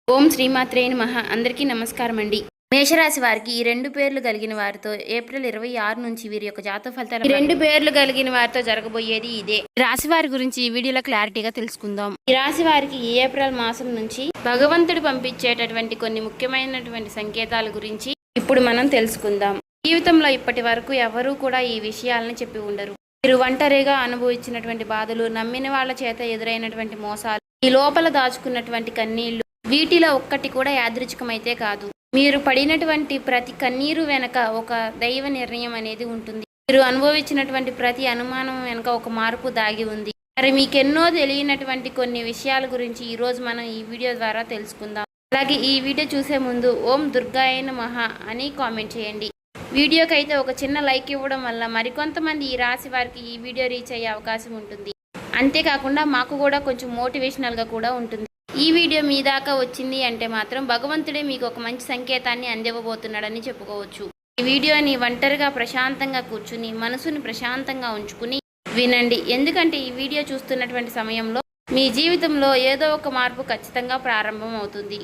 ఓం శ్రీమాత్రే నమః. అందరికీ నమస్కారం అండి. మేషరాశి వారికి ఈ 2 పేర్లు కలిగిన వారితో ఏప్రిల్ 26 నుంచి వీరి యొక్క జాతక ఫలితాలు 2 పేర్లు కలిగిన వారితో జరగబోయేది ఇదే. రాశి వారి గురించి ఈ వీడియోలో క్లారిటీగా తెలుసుకుందాం. ఈ రాశి వారికి ఈ ఏప్రిల్ మాసం నుంచి భగవంతుడు పంపించేటటువంటి కొన్ని ముఖ్యమైనటువంటి సంకేతాల గురించి ఇప్పుడు మనం తెలుసుకుందాం. జీవితంలో ఇప్పటి వరకు ఎవరూ కూడా ఈ విషయాలను చెప్పి ఉండరు. మీరు ఒంటరిగా అనుభవించినటువంటి బాధలు, నమ్మిన వాళ్ళ చేత ఎదురైనటువంటి మోసాలు, ఈ లోపల దాచుకున్నటువంటి కన్నీళ్లు, వీటిలో ఒక్కటి కూడా యాదృచ్ఛికమైతే కాదు. మీరు పడినటువంటి ప్రతి కన్నీరు వెనక ఒక దైవ నిర్ణయం అనేది ఉంటుంది. మీరు అనుభవించినటువంటి ప్రతి అనుమానం వెనక ఒక మార్పు దాగి ఉంది. మరి మీకెన్నో తెలియనటువంటి కొన్ని విషయాల గురించి ఈరోజు మనం ఈ వీడియో ద్వారా తెలుసుకుందాం. అలాగే ఈ వీడియో చూసే ముందు ఓం దుర్గాయ నమః అని కామెంట్ చేయండి. వీడియోకి అయితే ఒక చిన్న లైక్ ఇవ్వడం వల్ల మరికొంతమంది ఈ రాశి వారికి ఈ వీడియో రీచ్ అయ్యే అవకాశం ఉంటుంది. అంతేకాకుండా మాకు కూడా కొంచెం మోటివేషనల్గా కూడా ఉంటుంది. ఈ వీడియో మీ దాకా వచ్చింది అంటే మాత్రం భగవంతుడే మీకు ఒక మంచి సంకేతాన్ని అందివ్వబోతున్నాడని చెప్పుకోవచ్చు. ఈ వీడియోని ఒంటరిగా ప్రశాంతంగా కూర్చుని మనసుని ప్రశాంతంగా ఉంచుకుని వినండి. ఎందుకంటే ఈ వీడియో చూస్తున్నటువంటి సమయంలో మీ జీవితంలో ఏదో ఒక మార్పు ఖచ్చితంగా ప్రారంభం అవుతుంది.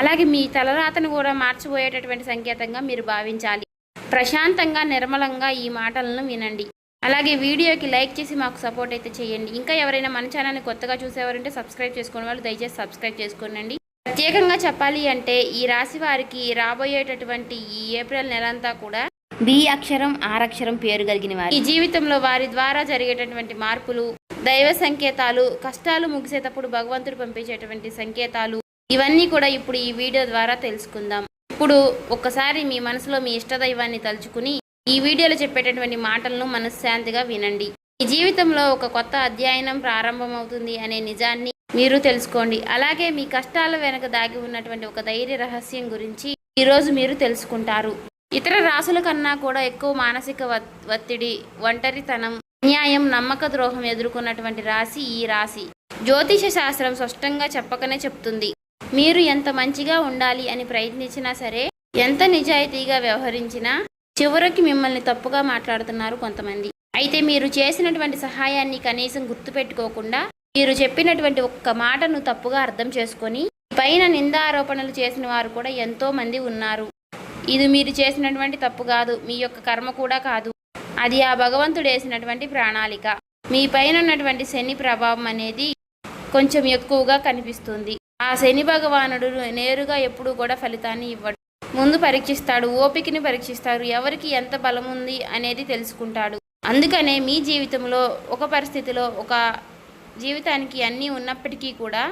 అలాగే మీ తలరాతను కూడా మార్చిపోయేటటువంటి సంకేతంగా మీరు భావించాలి. ప్రశాంతంగా నిర్మలంగా ఈ మాటలను వినండి. అలాగే వీడియోకి లైక్ చేసి మాకు సపోర్ట్ అయితే చేయండి. ఇంకా ఎవరైనా మన ఛానల్ని కొత్తగా చూసేవారంటే సబ్స్క్రైబ్ చేసుకునే వాళ్ళు దయచేసి సబ్స్క్రైబ్ చేసుకోండి. ప్రత్యేకంగా చెప్పాలి అంటే ఈ రాశి వారికి రాబోయేటటువంటి ఈ ఏప్రిల్ నెలంతా కూడా బి అక్షరం ఆర్ అక్షరం పేరు కలిగిన వారు ఈ జీవితంలో వారి ద్వారా జరిగేటటువంటి మార్పులు, దైవ సంకేతాలు, కష్టాలు ముగిసేటప్పుడు భగవంతుడు పంపించేటువంటి సంకేతాలు, ఇవన్నీ కూడా ఇప్పుడు ఈ వీడియో ద్వారా తెలుసుకుందాం. ఇప్పుడు ఒక్కసారి మీ మనసులో మీ ఇష్టదైవాన్ని తలుచుకుని ఈ వీడియోలో చెప్పేటటువంటి మాటలను మనశ్శాంతిగా వినండి. ఈ జీవితంలో ఒక కొత్త అధ్యయనం ప్రారంభమవుతుంది అనే నిజాన్ని మీరు తెలుసుకోండి. అలాగే మీ కష్టాల వెనక దాగి ఉన్నటువంటి ఒక ధైర్య రహస్యం గురించి ఈరోజు మీరు తెలుసుకుంటారు. ఇతర రాశుల కన్నా కూడా ఎక్కువ మానసిక ఒత్తిడి, ఒంటరితనం, అన్యాయం, నమ్మక ద్రోహం ఎదుర్కొన్నటువంటి రాశి ఈ రాశి. జ్యోతిష శాస్త్రం స్పష్టంగా చెప్పకనే చెప్తుంది. మీరు ఎంత మంచిగా ఉండాలి అని ప్రయత్నించినా సరే, ఎంత నిజాయితీగా వ్యవహరించినా చివరికి మిమ్మల్ని తప్పుగా మాట్లాడుతున్నారు కొంతమంది. అయితే మీరు చేసినటువంటి సహాయాన్ని కనీసం గుర్తుపెట్టుకోకుండా మీరు చెప్పినటువంటి ఒక్క మాటను తప్పుగా అర్థం చేసుకొని పైన నిందారోపణలు చేసిన వారు కూడా ఎంతో మంది ఉన్నారు. ఇది మీరు చేసినటువంటి తప్పు కాదు, మీ యొక్క కర్మ కూడా కాదు. అది ఆ భగవంతుడు వేసినటువంటి ప్రణాళిక. మీ పైన ఉన్నటువంటి శని ప్రభావం అనేది కొంచెం ఎక్కువగా కనిపిస్తుంది. ఆ శని భగవానుడు నేరుగా ఎప్పుడూ కూడా ఫలితాన్ని ఇవ్వడు. ముందు పరీక్షిస్తాడు, ఓపికని పరీక్షిస్తాడు, ఎవరికి ఎంత బలం ఉంది అనేది తెలుసుకుంటాడు. అందుకనే మీ జీవితంలో ఒక పరిస్థితిలో ఒక జీవితానికి అన్నీ ఉన్నప్పటికీ కూడా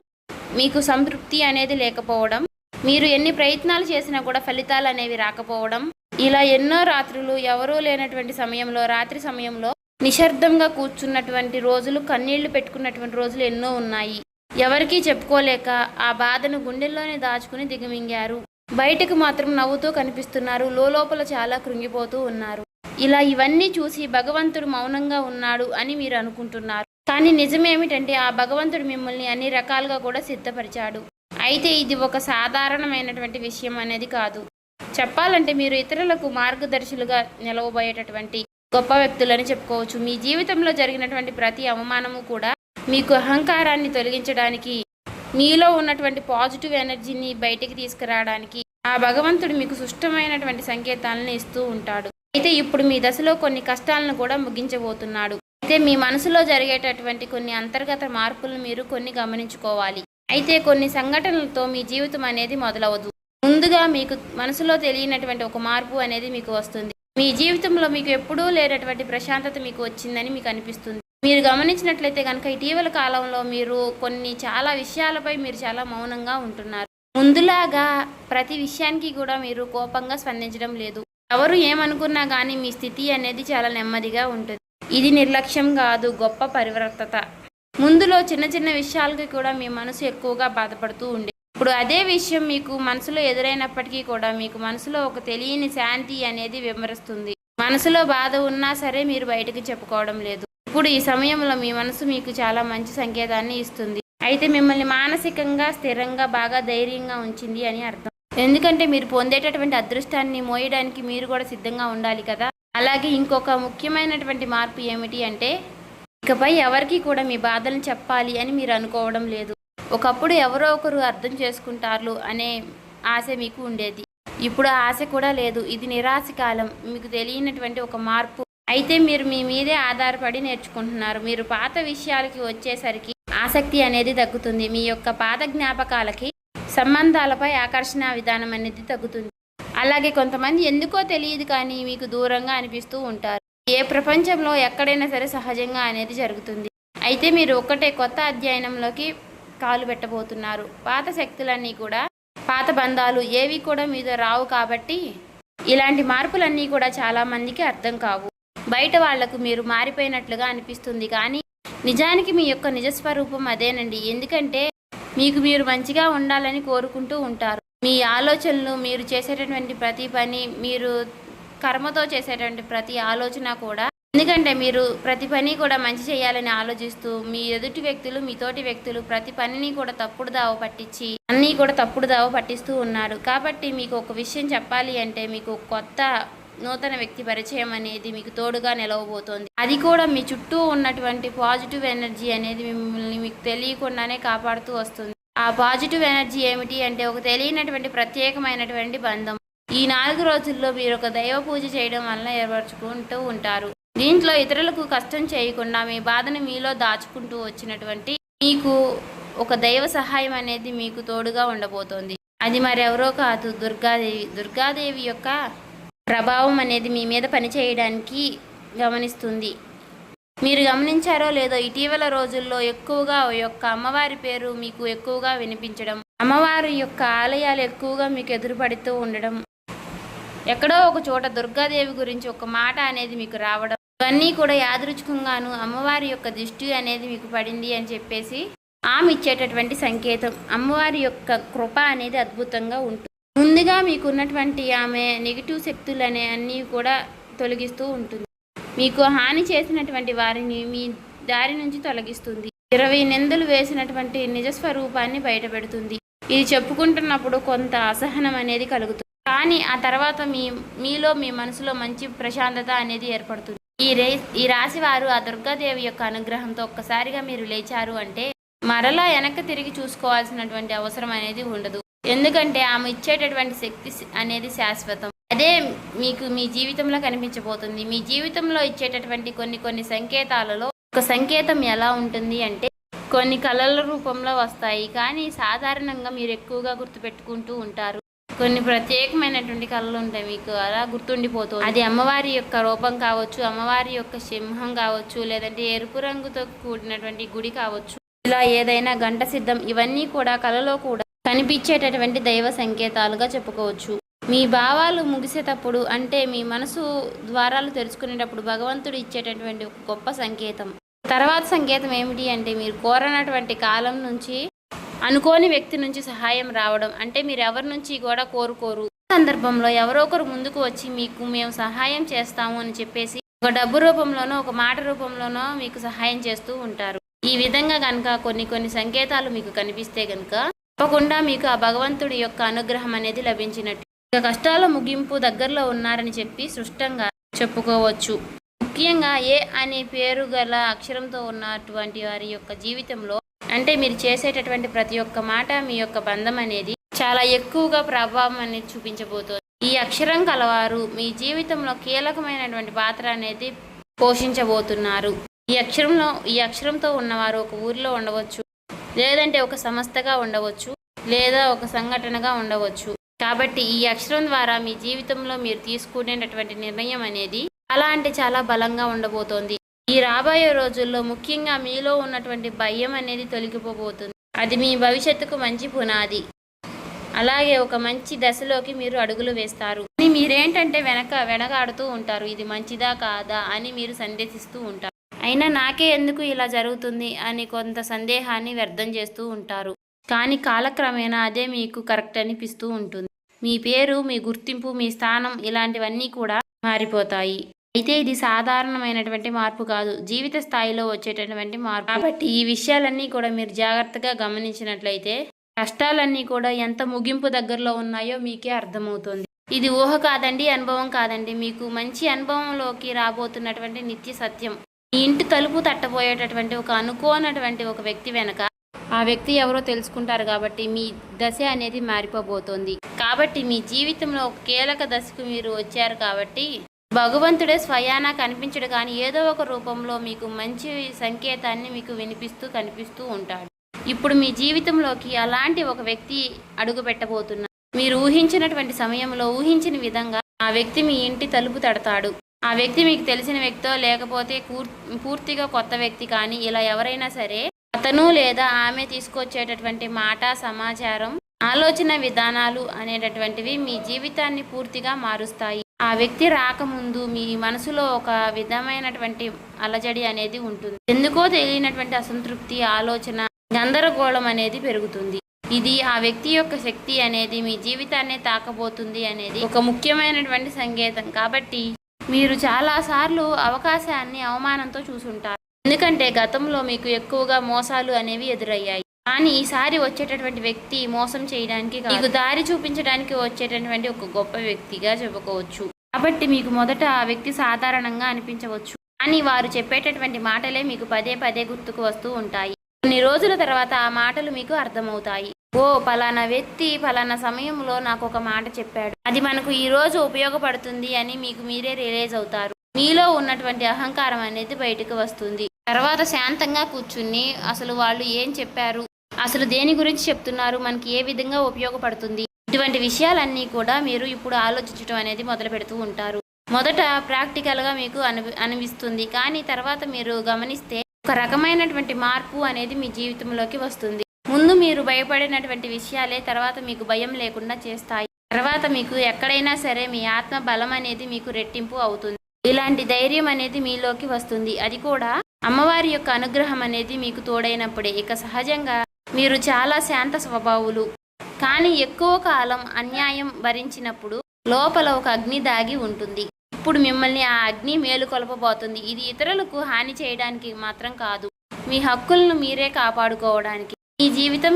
మీకు సంతృప్తి అనేది లేకపోవడం, మీరు ఎన్ని ప్రయత్నాలు చేసినా కూడా ఫలితాలు అనేవి రాకపోవడం, ఇలా ఎన్నో రాత్రులు ఎవరూ లేనటువంటి సమయంలో, రాత్రి సమయంలో నిశ్శబ్దంగా కూర్చున్నటువంటి రోజులు, కన్నీళ్లు పెట్టుకున్నటువంటి రోజులు ఎన్నో ఉన్నాయి. ఎవరికీ చెప్పుకోలేక ఆ బాధను గుండెల్లోనే దాచుకుని దిగమింగారు. బయటకు మాత్రం నవ్వుతూ కనిపిస్తున్నారు, లోపల చాలా కృంగిపోతూ ఉన్నారు. ఇలా ఇవన్నీ చూసి భగవంతుడు మౌనంగా ఉన్నాడు అని మీరు అనుకుంటున్నారు. కానీ నిజమేమిటంటే ఆ భగవంతుడు మిమ్మల్ని అన్ని రకాలుగా కూడా సిద్ధపరిచాడు. అయితే ఇది ఒక సాధారణమైనటువంటి విషయం అనేది కాదు. చెప్పాలంటే మీరు ఇతరులకు మార్గదర్శులుగా నిలవబోయేటటువంటి గొప్ప వ్యక్తులని చెప్పుకోవచ్చు. మీ జీవితంలో జరిగినటువంటి ప్రతి అవమానము కూడా మీకు అహంకారాన్ని తొలగించడానికి, మీలో ఉన్నటువంటి పాజిటివ్ ఎనర్జీని బయటికి తీసుకురావడానికి ఆ భగవంతుడు మీకు సుష్టమైనటువంటి సంకేతాలను ఇస్తూ ఉంటాడు. అయితే ఇప్పుడు మీ దశలో కొన్ని కష్టాలను కూడా ముగించబోతున్నాడు. అయితే మీ మనసులో జరిగేటటువంటి కొన్ని అంతర్గత మార్పులను మీరు కొన్ని గమనించుకోవాలి. అయితే కొన్ని సంఘటనలతో మీ జీవితం అనేది మొదలవదు. ముందుగా మీకు మనసులో తెలియనటువంటి ఒక మార్పు అనేది మీకు వస్తుంది. మీ జీవితంలో మీకు ఎప్పుడూ లేనటువంటి ప్రశాంతత మీకు వచ్చిందని మీకు అనిపిస్తుంది. మీరు గమనించినట్లయితే కనుక ఇటీవల కాలంలో మీరు చాలా విషయాలపై మీరు చాలా మౌనంగా ఉంటున్నారు. ముందులాగా ప్రతి విషయానికి కూడా మీరు కోపంగా స్పందించడం లేదు. ఎవరు ఏమనుకున్నా కానీ మీ స్థితి అనేది చాలా నెమ్మదిగా ఉంటుంది. ఇది నిర్లక్ష్యం కాదు, గొప్ప పరివర్తత. ముందులో చిన్న చిన్న విషయాలకి కూడా మీ మనసు ఎక్కువగా బాధపడుతూ ఉండే, ఇప్పుడు అదే విషయం మీకు మనసులో ఎదురైనప్పటికీ కూడా మీకు మనసులో ఒక తెలియని శాంతి అనేది విమరిస్తుంది. మనసులో బాధ ఉన్నా సరే మీరు బయటకు చెప్పుకోవడం లేదు. ఇప్పుడు ఈ సమయంలో మీ మనసు మీకు చాలా మంచి సంకేతాన్ని ఇస్తుంది. అయితే మిమ్మల్ని మానసికంగా స్థిరంగా బాగా ధైర్యంగా ఉంచింది అని అర్థం. ఎందుకంటే మీరు పొందేటటువంటి అదృష్టాన్ని మోయడానికి మీరు కూడా సిద్ధంగా ఉండాలి కదా. అలాగే ఇంకొక ముఖ్యమైనటువంటి మార్పు ఏమిటి అంటే ఇకపై ఎవరికి కూడా మీ బాధలను చెప్పాలి అని మీరు అనుకోవడం లేదు. ఒకప్పుడు ఎవరో ఒకరు అర్థం చేసుకుంటారు అనే ఆశ మీకు ఉండేది. ఇప్పుడు ఆ ఆశ కూడా లేదు. ఇది నిరాశ కాలం. మీకు తెలియనటువంటి ఒక మార్పు. అయితే మీరు మీ మీదే ఆధారపడి నేర్చుకుంటున్నారు. మీరు పాత విషయాలకి వచ్చేసరికి ఆసక్తి అనేది తగ్గుతుంది. మీ యొక్క పాత జ్ఞాపకాలకి, సంబంధాలపై ఆకర్షణ విధానం అనేది తగ్గుతుంది. అలాగే కొంతమంది ఎందుకో తెలియదు కానీ మీకు దూరంగా అనిపిస్తూ ఉంటారు. ఏ ప్రపంచంలో ఎక్కడైనా సరే సహజంగా అనేది జరుగుతుంది. అయితే మీరు ఒక్కటే కొత్త అధ్యయనంలోకి కాలు పెట్టబోతున్నారు. పాత శక్తులన్నీ కూడా, పాత బంధాలు ఏవి కూడా మీతో రావు. కాబట్టి ఇలాంటి మార్పులన్నీ కూడా చాలామందికి అర్థం కావు. బయట వాళ్లకు మీరు మారిపోయినట్లుగా అనిపిస్తుంది కానీ నిజానికి మీ యొక్క నిజస్వరూపం అదేనండి. ఎందుకంటే మీకు మీరు మంచిగా ఉండాలని కోరుకుంటూ ఉంటారు. మీ ఆలోచనలు, మీరు చేసేటటువంటి ప్రతి పని, మీరు కర్మతో చేసేటువంటి ప్రతి ఆలోచన కూడా, ఎందుకంటే మీరు ప్రతి పని కూడా మంచి చేయాలని ఆలోచిస్తూ మీ ఎదుటి వ్యక్తులు, మీ తోటి వ్యక్తులు ప్రతి పనిని కూడా తప్పుడు దావ పట్టించి అన్నీ కూడా తప్పుడు దావ పట్టిస్తూ ఉన్నారు. కాబట్టి మీకు ఒక విషయం చెప్పాలి అంటే మీకు కొత్త నూతన వ్యక్తి పరిచయం అనేది మీకు తోడుగా నిలవబోతోంది. అది కూడా మీ చుట్టూ ఉన్నటువంటి పాజిటివ్ ఎనర్జీ అనేది మిమ్మల్ని మీకు తెలియకుండానే కాపాడుతూ వస్తుంది. ఆ పాజిటివ్ ఎనర్జీ ఏమిటి అంటే ఒక తెలియనటువంటి ప్రత్యేకమైనటువంటి బంధం. ఈ 4 రోజుల్లో మీరు ఒక దైవ పూజ చేయడం వల్ల ఏర్పరచుకుంటూ ఉంటారు. దీంట్లో ఇతరులకు కష్టం చేయకుండా మీ బాధను మీలో దాచుకుంటూ వచ్చినటువంటి మీకు ఒక దైవ సహాయం అనేది మీకు తోడుగా ఉండబోతోంది. అది మరెవరో కాదు, దుర్గాదేవి. దుర్గాదేవి యొక్క ప్రభావం అనేది మీ మీద పనిచేయడానికి గమనిస్తుంది. మీరు గమనించారో లేదో ఇటీవల రోజుల్లో ఎక్కువగా యొక్క అమ్మవారి పేరు మీకు ఎక్కువగా వినిపించడం, అమ్మవారి యొక్క ఆలయాలు ఎక్కువగా మీకు ఎదురుపడుతూ ఉండడం, ఎక్కడో ఒక చోట దుర్గాదేవి గురించి ఒక మాట అనేది మీకు రావడం, ఇవన్నీ కూడా యాదృచ్ఛికంగాను అమ్మవారి యొక్క దృష్టి అనేది మీకు పడింది అని చెప్పేసి ఆమె ఇచ్చేటటువంటి సంకేతం. అమ్మవారి యొక్క కృప అనేది అద్భుతంగా ఉంటుంది. ముందుగా మీకున్నటువంటి ఆమె నెగిటివ్ శక్తులు అనే అన్నీ కూడా తొలగిస్తూ ఉంటుంది. మీకు హాని చేసినటువంటి వారిని మీ దారి నుంచి తొలగిస్తుంది. 20 నిందలు వేసినటువంటి నిజస్వరూపాన్ని బయటపెడుతుంది. ఇది చెప్పుకుంటున్నప్పుడు కొంత అసహనం అనేది కలుగుతుంది. కానీ ఆ తర్వాత మీలో మీ మనసులో మంచి ప్రశాంతత అనేది ఏర్పడుతుంది. ఈ రాశి వారు ఆ దుర్గాదేవి యొక్క అనుగ్రహంతో ఒక్కసారిగా మీరు లేచారు అంటే మరలా వెనక్కి తిరిగి చూసుకోవాల్సినటువంటి అవసరం అనేది ఉండదు. ఎందుకంటే ఆమె ఇచ్చేటటువంటి శక్తి అనేది శాశ్వతం. అదే మీకు మీ జీవితంలో కనిపించబోతుంది. మీ జీవితంలో ఇచ్చేటటువంటి కొన్ని సంకేతాలలో ఒక సంకేతం ఎలా ఉంటుంది అంటే కొన్ని కళల రూపంలో వస్తాయి. కానీ సాధారణంగా మీరు ఎక్కువగా గుర్తుపెట్టుకుంటూ ఉంటారు. కొన్ని ప్రత్యేకమైనటువంటి కళలు ఉంటాయి, మీకు అలా గుర్తుండిపోతుంది. అది అమ్మవారి యొక్క రూపం కావచ్చు, అమ్మవారి యొక్క సింహం కావచ్చు, లేదంటే ఎరుపు రంగుతో కూడినటువంటి గుడి కావచ్చు, ఇలా ఏదైనా గంట సిద్ధం, ఇవన్నీ కూడా కళలో కూడా కనిపించేటటువంటి దైవ సంకేతాలుగా చెప్పుకోవచ్చు. మీ భావాలు ముగిసేటప్పుడు అంటే మీ మనసు ద్వారాలు తెరుచుకునేటప్పుడు భగవంతుడు ఇచ్చేటటువంటి ఒక గొప్ప సంకేతం. తర్వాత సంకేతం ఏమిటి అంటే మీరు కోరనటువంటి కాలం నుంచి అనుకోని వ్యక్తి నుంచి సహాయం రావడం. అంటే మీరు ఎవరి నుంచి కూడా కోరుకోరు, సందర్భంలో ఎవరో ఒకరు ముందుకు వచ్చి మీకు మేము సహాయం చేస్తాము అని చెప్పేసి ఒక డబ్బు రూపంలోనో ఒక మాట రూపంలోనో మీకు సహాయం చేస్తూ ఉంటారు. ఈ విధంగా కనుక కొన్ని సంకేతాలు మీకు కనిపిస్తే కనుక తప్పకుండా మీకు ఆ భగవంతుడి యొక్క అనుగ్రహం అనేది లభించినట్టు. ఇక కష్టాల ముగింపు దగ్గరలో ఉన్నారని చెప్పి స్పష్టంగా చెప్పుకోవచ్చు. ముఖ్యంగా ఏ అనే పేరు గల అక్షరంతో ఉన్నటువంటి వారి యొక్క జీవితంలో అంటే మీరు చేసేటటువంటి ప్రతి ఒక్క మాట మీ యొక్క బంధం అనేది చాలా ఎక్కువగా ప్రభావం అనేది చూపించబోతోంది. ఈ అక్షరం కలవారు మీ జీవితంలో కీలకమైనటువంటి పాత్ర అనేది పోషించబోతున్నారు. ఈ అక్షరంతో ఉన్నవారు ఒక ఊరిలో ఉండవచ్చు, లేదంటే ఒక సంస్థగా ఉండవచ్చు, లేదా ఒక సంఘటనగా ఉండవచ్చు. కాబట్టి ఈ అక్షరం ద్వారా మీ జీవితంలో మీరు తీసుకునేటటువంటి నిర్ణయం అనేది చాలా అంటే చాలా బలంగా ఉండబోతోంది. ఈ రాబోయే రోజుల్లో ముఖ్యంగా మీలో ఉన్నటువంటి భయం అనేది తొలగిపోబోతుంది. అది మీ భవిష్యత్తుకు మంచి పునాది. అలాగే ఒక మంచి దశలోకి మీరు అడుగులు వేస్తారు. మీరేంటంటే వెనకాడుతూ ఉంటారు. ఇది మంచిదా కాదా అని మీరు సందేహిస్తూ ఉంటారు. అయినా నాకే ఎందుకు ఇలా జరుగుతుంది అని కొంత సందేహాన్ని వ్యర్థం చేస్తూ ఉంటారు. కానీ కాలక్రమేణా అదే మీకు కరెక్ట్ అనిపిస్తూ ఉంటుంది. మీ పేరు, మీ గుర్తింపు, మీ స్థానం ఇలాంటివన్నీ కూడా మారిపోతాయి. అయితే ఇది సాధారణమైనటువంటి మార్పు కాదు, జీవిత స్థాయిలో వచ్చేటటువంటి మార్పు. కాబట్టి ఈ విషయాలన్నీ కూడా మీరు జాగ్రత్తగా గమనించినట్లయితే కష్టాలన్నీ కూడా ఎంత ముగింపు దగ్గరలో ఉన్నాయో మీకే అర్థమవుతుంది. ఇది ఊహ కాదండి, అనుభవం కాదండి, మీకు మంచి అనుభవంలోకి రాబోతున్నటువంటి నిత్య సత్యం. మీ ఇంటి తలుపు తట్టబోయేటటువంటి ఒక అనుకోనటువంటి ఒక వ్యక్తి వెనక ఆ వ్యక్తి ఎవరో తెలుసుకుంటారు కాబట్టి మీ దశ అనేది మారిపోబోతోంది. కాబట్టి మీ జీవితంలో ఒక కీలక దశకు మీరు వచ్చారు కాబట్టి భగవంతుడే స్వయానా కనిపించడు కానీ ఏదో ఒక రూపంలో మీకు మంచి సంకేతాన్ని మీకు వినిపిస్తూ కనిపిస్తూ ఉంటాడు. ఇప్పుడు మీ జీవితంలోకి అలాంటి ఒక వ్యక్తి అడుగు పెట్టబోతున్నారు. మీరు ఊహించినటువంటి సమయంలో ఊహించిన విధంగా ఆ వ్యక్తి మీ ఇంటి తలుపు తడతాడు. ఆ వ్యక్తి మీకు తెలిసిన వ్యక్తో లేకపోతే పూర్తిగా కొత్త వ్యక్తి కానీ ఇలా ఎవరైనా సరే అతను లేదా ఆమె తీసుకొచ్చేటటువంటి మాట, సమాచారం, ఆలోచన విధానాలు అనేటటువంటివి మీ జీవితాన్ని పూర్తిగా మారుస్తాయి. ఆ వ్యక్తి రాకముందు మీ మనసులో ఒక విధమైనటువంటి అలజడి అనేది ఉంటుంది. ఎందుకో తెలియనటువంటి అసంతృప్తి, ఆలోచన, గందరగోళం అనేది పెరుగుతుంది. ఇది ఆ వ్యక్తి యొక్క శక్తి అనేది మీ జీవితాన్ని తాకబోతుంది అనేది ఒక ముఖ్యమైనటువంటి సంకేతం. కాబట్టి మీరు చాలాసార్లు అవకాశాన్ని అవమానంతో చూసుంటారు. ఎందుకంటే గతంలో మీకు ఎక్కువగా మోసాలు అనేవి ఎదురయ్యాయి. కానీ ఈసారి వచ్చేటటువంటి వ్యక్తి మోసం చేయడానికి మీకు దారి చూపించడానికి వచ్చేటటువంటి ఒక గొప్ప వ్యక్తిగా చెప్పుకోవచ్చు. కాబట్టి మీకు మొదట ఆ వ్యక్తి సాధారణంగా అనిపించవచ్చు, కానీ వారు చెప్పేటటువంటి మాటలే మీకు పదే పదే గుర్తుకు వస్తూ ఉంటాయి. కొన్ని రోజుల తర్వాత ఆ మాటలు మీకు అర్థమవుతాయి. ఓ పలానా వ్యక్తి పలానా సమయంలో నాకు ఒక మాట చెప్పాడు, అది మనకు ఈ రోజు ఉపయోగపడుతుంది అని మీకు మీరే రియలైజ్ అవుతారు. మీలో ఉన్నటువంటి అహంకారం అనేది బయటకు వస్తుంది. తర్వాత శాంతంగా కూర్చుని అసలు వాళ్ళు ఏం చెప్పారు, అసలు దేని గురించి చెప్తున్నారు, మనకి ఏ విధంగా ఉపయోగపడుతుంది, ఇటువంటి విషయాలన్నీ కూడా మీరు ఇప్పుడు ఆలోచించడం అనేది మొదలు పెడుతూ ఉంటారు. మొదట ప్రాక్టికల్గా మీకు అనిపిస్తుంది, కానీ తర్వాత మీరు గమనిస్తే ఒక రకమైనటువంటి మార్పు అనేది మీ జీవితంలోకి వస్తుంది. ముందు మీరు భయపడినటువంటి విషయాలే తర్వాత మీకు భయం లేకుండా చేస్తాయి. తర్వాత మీకు ఎక్కడైనా సరే మీ ఆత్మ బలం అనేది మీకు రెట్టింపు అవుతుంది. ఇలాంటి ధైర్యం అనేది మీలోకి వస్తుంది. అది కూడా అమ్మవారి యొక్క అనుగ్రహం అనేది మీకు తోడైనప్పుడే. ఇక సహజంగా మీరు చాలా శాంత స్వభావులు, కానీ ఎక్కువ కాలం అన్యాయం భరించినప్పుడు లోపల ఒక అగ్ని దాగి ఉంటుంది. ఇప్పుడు మిమ్మల్ని ఆ అగ్ని మేలుకొల్పబోతుంది. ఇది ఇతరులకు హాని చేయడానికి మాత్రం కాదు, మీ హక్కులను మీరే కాపాడుకోవడానికి, మీ జీవితం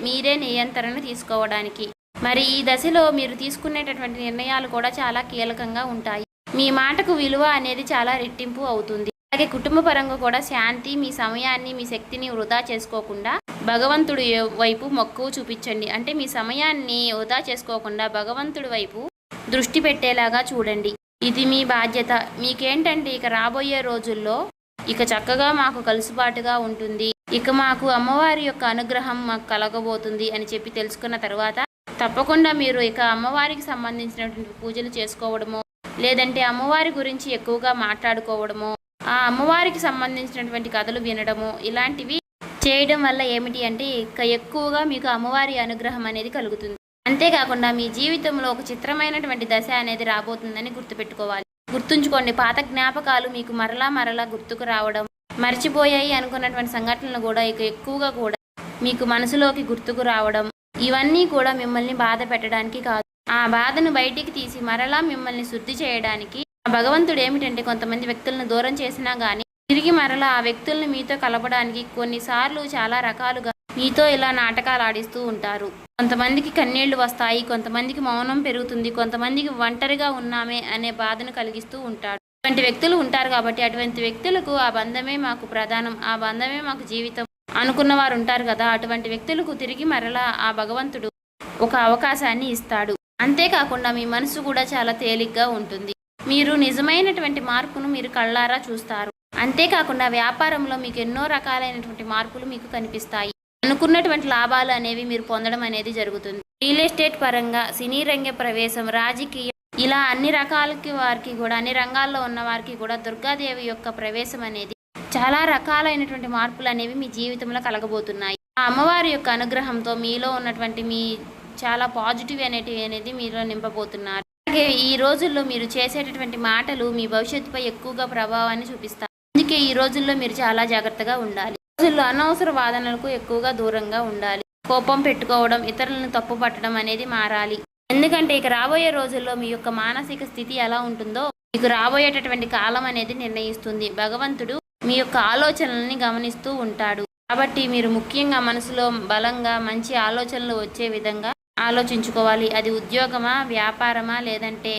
మీరే నియంత్రణ తీసుకోవడానికి. మరి ఈ దశలో మీరు తీసుకునేటటువంటి నిర్ణయాలు కూడా చాలా కీలకంగా ఉంటాయి. మీ మాటకు విలువ అనేది చాలా రెట్టింపు అవుతుంది. అలాగే కుటుంబ పరంగా కూడా శాంతి, మీ సమయాన్ని, మీ శక్తిని వృధా చేసుకోకుండా భగవంతుడి వైపు మక్కువ చూపించండి. అంటే మీ సమయాన్ని వృధా చేసుకోకుండా భగవంతుడి వైపు దృష్టి పెట్టేలాగా చూడండి. ఇది మీ బాధ్యత. మీకేంటంటే ఇక రాబోయే రోజుల్లో ఇక చక్కగా మాకు కలుసుబాటుగా ఉంటుంది, ఇక మాకు అమ్మవారి యొక్క అనుగ్రహం మాకు కలగబోతుంది అని చెప్పి తెలుసుకున్న తర్వాత తప్పకుండా మీరు ఇక అమ్మవారికి సంబంధించినటువంటి పూజలు చేసుకోవడమో, లేదంటే అమ్మవారి గురించి ఎక్కువగా మాట్లాడుకోవడమో, ఆ అమ్మవారికి సంబంధించినటువంటి కథలు వినడము, ఇలాంటివి చేయడం వల్ల ఏమిటి అంటే ఇక ఎక్కువగా మీకు అమ్మవారి అనుగ్రహం అనేది కలుగుతుంది. అంతేకాకుండా మీ జీవితంలో ఒక చిత్రమైనటువంటి దశ అనేది రాబోతుందని గుర్తుపెట్టుకోవాలి. గుర్తుంచుకోండి, పాత జ్ఞాపకాలు మీకు మరలా గుర్తుకు రావడం, మర్చిపోయాయి అనుకున్నటువంటి సంఘటనలు కూడా ఇక ఎక్కువగా కూడా మీకు మనసులోకి గుర్తుకు రావడం, ఇవన్నీ కూడా మిమ్మల్ని బాధ పెట్టడానికి కాదు, ఆ బాధను బయటికి తీసి మరలా మిమ్మల్ని శుద్ధి చేయడానికి. భగవంతుడు ఏమిటంటే కొంతమంది వ్యక్తులను దూరం చేసినా కానీ తిరిగి మరలా ఆ వ్యక్తులను మీతో కలపడానికి కొన్నిసార్లు చాలా రకాలుగా మీతో ఇలా నాటకాలు ఆడిస్తూ ఉంటారు. కొంతమందికి కన్నీళ్లు వస్తాయి, కొంతమందికి మౌనం పెరుగుతుంది, కొంతమందికి ఒంటరిగా ఉన్నామే అనే బాధను కలిగిస్తూ ఉంటాడు. అటువంటి వ్యక్తులు ఉంటారు. కాబట్టి అటువంటి వ్యక్తులకు ఆ బంధమే మాకు ప్రధానం, ఆ బంధమే మాకు జీవితం అనుకున్న వారు ఉంటారు కదా, అటువంటి వ్యక్తులకు తిరిగి మరలా ఆ భగవంతుడు ఒక అవకాశాన్ని ఇస్తాడు. అంతేకాకుండా మీ మనసు కూడా చాలా తేలిగ్గా ఉంటుంది. మీరు నిజమైనటువంటి మార్పును మీరు కళ్ళారా చూస్తారు. అంతేకాకుండా వ్యాపారంలో మీకు ఎన్నో రకాలైనటువంటి మార్పులు మీకు కనిపిస్తాయి. అనుకున్నటువంటి లాభాలు అనేవి మీరు పొందడం అనేది జరుగుతుంది. రియల్ ఎస్టేట్ పరంగా, సినీ రంగ ప్రవేశం, రాజకీయం, ఇలా అన్ని రకాలకి వారికి కూడా, అన్ని రంగాల్లో ఉన్న వారికి కూడా దుర్గాదేవి యొక్క ప్రవేశం అనేది చాలా రకాలైనటువంటి మార్పులు అనేవి మీ జీవితంలో కలగబోతున్నాయి. ఆ అమ్మవారి యొక్క అనుగ్రహంతో మీలో ఉన్నటువంటి మీ చాలా పాజిటివ్ అనేది మీలో నింపబోతున్నారు. అలాగే ఈ రోజుల్లో మీరు చేసేటటువంటి మాటలు మీ భవిష్యత్తుపై ఎక్కువగా ప్రభావాన్ని చూపిస్తాయి. అందుకే ఈ రోజుల్లో మీరు చాలా జాగ్రత్తగా ఉండాలి. రోజుల్లో అనవసర వాదనలకు ఎక్కువగా దూరంగా ఉండాలి. కోపం పెట్టుకోవడం, ఇతరులను తప్పు పట్టడం అనేది మారాలి. ఎందుకంటే ఇక రాబోయే రోజుల్లో మీ యొక్క మానసిక స్థితి ఎలా ఉంటుందో మీకు రాబోయేటటువంటి కాలం అనేది నిర్ణయిస్తుంది. భగవంతుడు మీ యొక్క ఆలోచనల్ని గమనిస్తూ ఉంటాడు. కాబట్టి మీరు ముఖ్యంగా మనసులో బలంగా మంచి ఆలోచనలు వచ్చే విధంగా ఆలోచించుకోవాలి. అది ఉద్యోగమా, వ్యాపారమా, లేదంటే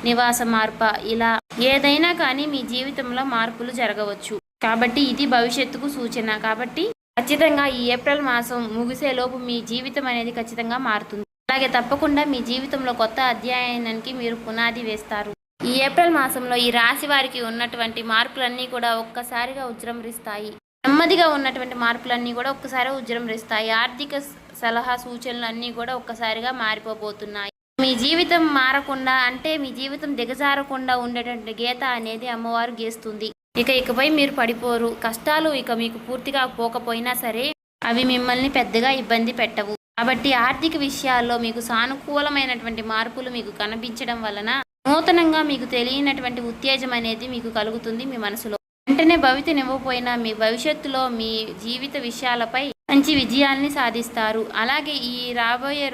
నివాస మార్పా, ఇలా ఏదైనా కానీ మీ జీవితంలో మార్పులు జరగవచ్చు. కాబట్టి ఇది భవిష్యత్తుకు సూచన. కాబట్టి ఖచ్చితంగా ఈ ఏప్రిల్ మాసం ముగిసేలోపు మీ జీవితం అనేది ఖచ్చితంగా మారుతుంది. అలాగే తప్పకుండా మీ జీవితంలో కొత్త అధ్యాయానికి మీరు పునాది వేస్తారు. ఈ ఏప్రిల్ మాసంలో ఈ రాశి వారికి ఉన్నటువంటి మార్పులన్నీ కూడా ఒక్కసారిగా ఉజృంభిస్తాయి. నెమ్మదిగా ఉన్నటువంటి మార్పులన్నీ కూడా ఒక్కసారి ఉజృంభిస్తాయి. ఆర్థిక సలహా సూచనలు అన్నీ కూడా ఒక్కసారిగా మారిపోబోతున్నాయి. మీ జీవితం మారకుండా అంటే మీ జీవితం దిగజారకుండా ఉండేటువంటి గీత అనేది అమ్మవారు గీస్తుంది. ఇకపై మీరు పడిపోరు. కష్టాలు ఇక మీకు పూర్తిగా పోకపోయినా సరే అవి మిమ్మల్ని పెద్దగా ఇబ్బంది పెట్టవు. కాబట్టి ఆర్థిక విషయాల్లో మీకు సానుకూలమైనటువంటి మార్పులు మీకు కనిపించడం వలన నూతనంగా మీకు తెలియనటువంటి ఉత్తేజం అనేది మీకు కలుగుతుంది. మీ మనసులో వెంటనే భవితనివ్వకపోయినా మీ భవిష్యత్తులో మీ జీవిత విషయాలపై మంచి విజయాల్ని సాధిస్తారు. అలాగే ఈ రాబోయే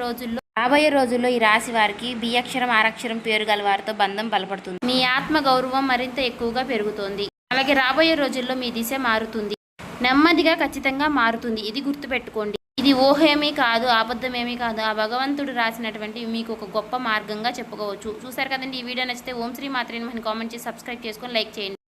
రోజుల్లో ఈ రాశి వారికి బి అక్షరం ఆరక్షరం పేరు గల వారితో బంధం బలపడుతుంది. మీ ఆత్మ గౌరవం మరింత ఎక్కువగా పెరుగుతుంది. అలాగే రాబోయే రోజుల్లో మీ దిశ మారుతుంది. నెమ్మదిగా ఖచ్చితంగా మారుతుంది. ఇది గుర్తుపెట్టుకోండి. ఇది ఊహేమీ కాదు, అబద్ధమేమీ కాదు. ఆ భగవంతుడు రాసినటువంటి మీకు ఒక గొప్ప మార్గంగా చెప్పుకోవచ్చు. చూసారు కదండి. ఈ వీడియో నచ్చితే ఓం శ్రీ మాత్రే నమః కామెంట్ చేసి సబ్స్క్రైబ్ చేసుకొని లైక్ చేయండి.